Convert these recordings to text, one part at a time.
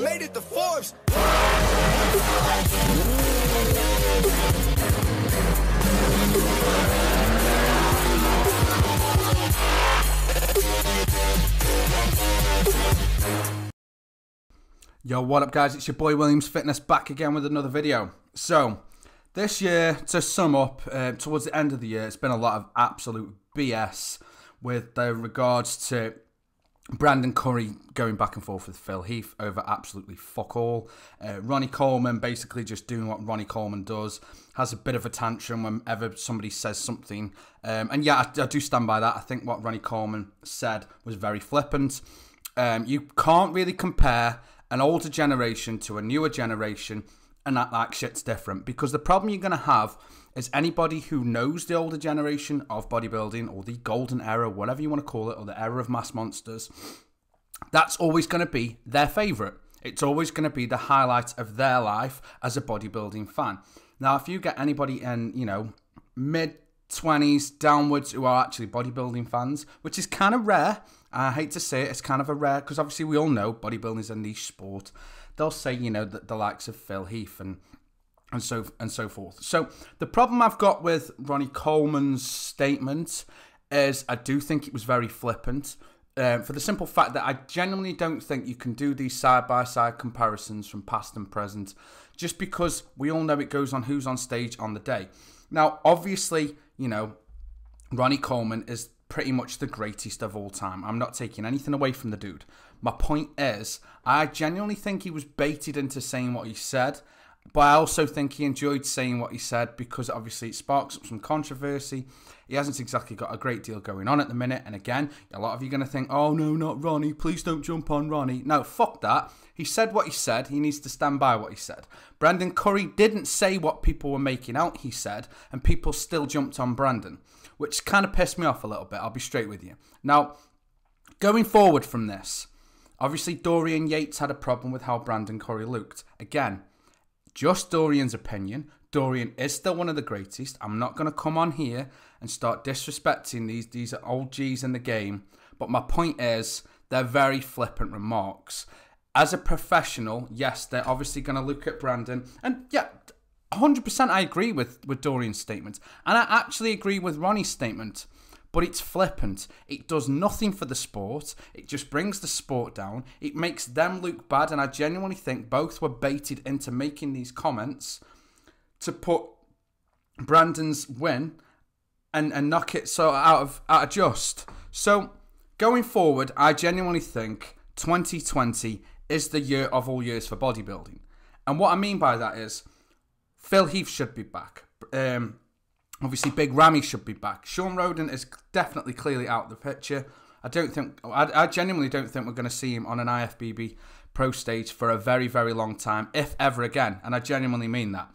I made it to Forbes. Yo, what up guys, it's your boy Williams Fitness back again with another video. So, this year, to sum up, towards the end of the year, it's been a lot of absolute BS with regards to Brandon Curry going back and forth with Phil Heath over absolutely fuck all. Ronnie Coleman basically just doing what Ronnie Coleman does, has a bit of a tantrum whenever somebody says something. And yeah, I do stand by that. I think what Ronnie Coleman said was very flippant. You can't really compare an older generation to a newer generation and act like shit's different, because the problem you're going to have is anybody who knows the older generation of bodybuilding, or the golden era, whatever you want to call it, or the era of mass monsters, that's always going to be their favourite. It's always going to be the highlight of their life as a bodybuilding fan. Now, if you get anybody in, you know, mid-20s downwards who are actually bodybuilding fans, which is kind of rare, I hate to say it, it's kind of a rare, because obviously we all know bodybuilding is a niche sport. They'll say, you know, that the likes of Phil Heath and so forth. So the problem I've got with Ronnie Coleman's statement is I do think it was very flippant, for the simple fact that I genuinely don't think you can do these side-by-side comparisons from past and present, just because we all know it goes on who's on stage on the day. Now, obviously, you know, Ronnie Coleman is pretty much the greatest of all time. I'm not taking anything away from the dude. My point is, I genuinely think he was baited into saying what he said, but I also think he enjoyed saying what he said because obviously it sparks up some controversy. He hasn't exactly got a great deal going on at the minute, and again, a lot of you are going to think, oh no, not Ronnie, please don't jump on Ronnie. No, fuck that. He said what he said. He needs to stand by what he said. Brandon Curry didn't say what people were making out he said, and people still jumped on Brandon, which kind of pissed me off a little bit, I'll be straight with you. Now, going forward from this, obviously Dorian Yates had a problem with how Brandon Curry looked. Again, just Dorian's opinion. Dorian is still one of the greatest. I'm not going to come on here and start disrespecting these old G's in the game, but my point is, they're very flippant remarks. As a professional, yes, they're obviously going to look at Brandon, and yeah, 100% I agree with Dorian's statement, and I actually agree with Ronnie's statement, but it's flippant. It does nothing for the sport. It just brings the sport down. It makes them look bad, and I genuinely think both were baited into making these comments to put Brandon's win and knock it sort of out of just. So going forward, I genuinely think 2020 is the year of all years for bodybuilding, and what I mean by that is Phil Heath should be back. Obviously, Big Ramy should be back. Sean Roden is definitely clearly out of the picture. I genuinely don't think we're going to see him on an IFBB Pro stage for a very, very long time, if ever again. And I genuinely mean that.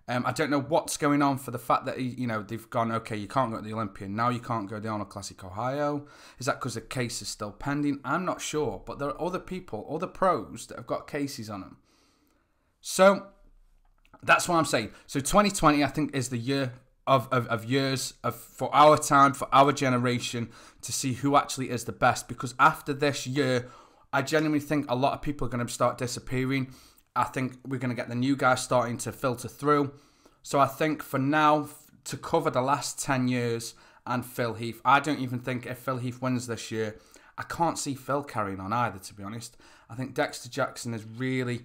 I don't know what's going on for the fact that they've gone, okay, you can't go to the Olympian, now you can't go to the Arnold Classic Ohio. Is that because the case is still pending? I'm not sure, but there are other people, other pros that have got cases on them. So that's what I'm saying. So 2020, I think, is the year of years for our time, for our generation, to see who actually is the best. Because after this year, I genuinely think a lot of people are going to start disappearing. I think we're going to get the new guys starting to filter through. So I think for now, to cover the last 10 years and Phil Heath, I don't even think if Phil Heath wins this year, I can't see Phil carrying on either, to be honest. I think Dexter Jackson is really,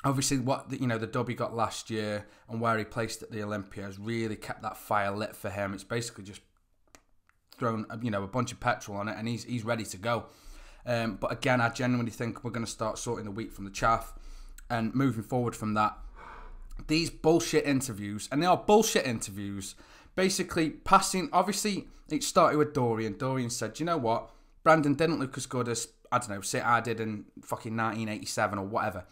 obviously what the dub he got last year and where he placed at the Olympia has really kept that fire lit for him. It's basically just thrown a bunch of petrol on it, and he's ready to go. But again, I genuinely think we're going to start sorting the wheat from the chaff. And moving forward from that, these bullshit interviews, and they are bullshit interviews, basically passing, obviously it started with Dorian. Dorian said, you know what, Brandon didn't look as good as, I don't know, say I did in fucking 1987 or whatever.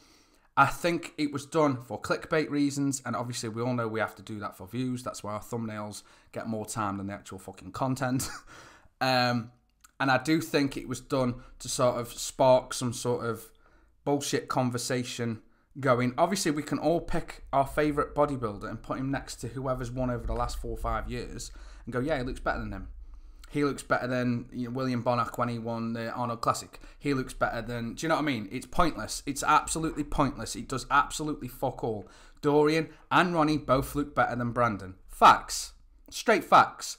I think it was done for clickbait reasons, and obviously we all know we have to do that for views. That's why our thumbnails get more time than the actual fucking content. And I do think it was done to sort of spark some sort of bullshit conversation going. Obviously, we can all pick our favourite bodybuilder and put him next to whoever's won over the last 4 or 5 years and go, yeah, he looks better than him. He looks better than William Bonac when he won the Arnold Classic. He looks better than... Do you know what I mean? It's pointless. It's absolutely pointless. It does absolutely fuck all. Dorian and Ronnie both look better than Brandon. Facts. Straight facts.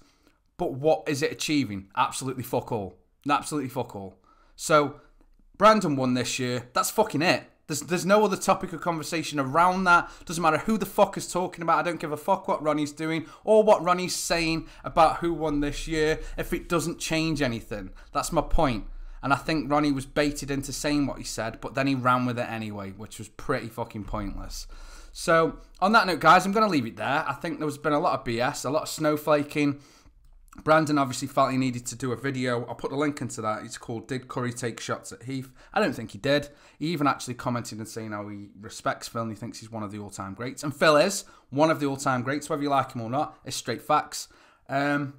But what is it achieving? Absolutely fuck all. Absolutely fuck all. So, Brandon won this year. That's fucking it. There's no other topic of conversation around that. Doesn't matter who the fuck is talking about. I don't give a fuck what Ronnie's doing or what Ronnie's saying about who won this year if it doesn't change anything. That's my point. And I think Ronnie was baited into saying what he said, but then he ran with it anyway, which was pretty fucking pointless. So, on that note, guys, I'm going to leave it there. I think there's been a lot of BS, a lot of snowflaking. Brandon obviously felt he needed to do a video. I'll put the link into that. It's called Did Curry Take Shots at Heath? I don't think he did. He even actually commented and saying how he respects Phil and he thinks he's one of the all-time greats. And Phil is one of the all-time greats, whether you like him or not. It's straight facts. And,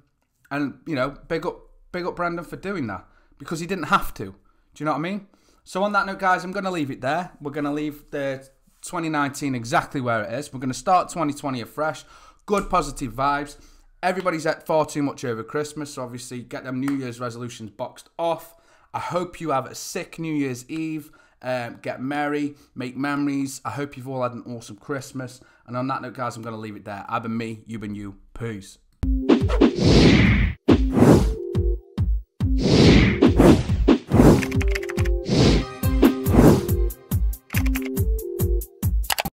big up Brandon for doing that. Because he didn't have to. Do you know what I mean? So on that note, guys, I'm going to leave it there. We're going to leave the 2019 exactly where it is. We're going to start 2020 afresh. Good positive vibes. Everybody's ate far too much over Christmas, so obviously get them New Year's resolutions boxed off. I hope you have a sick New Year's Eve. Get merry, make memories. I hope you've all had an awesome Christmas. And on that note, guys, I'm going to leave it there. I've been me, you've been you. Peace.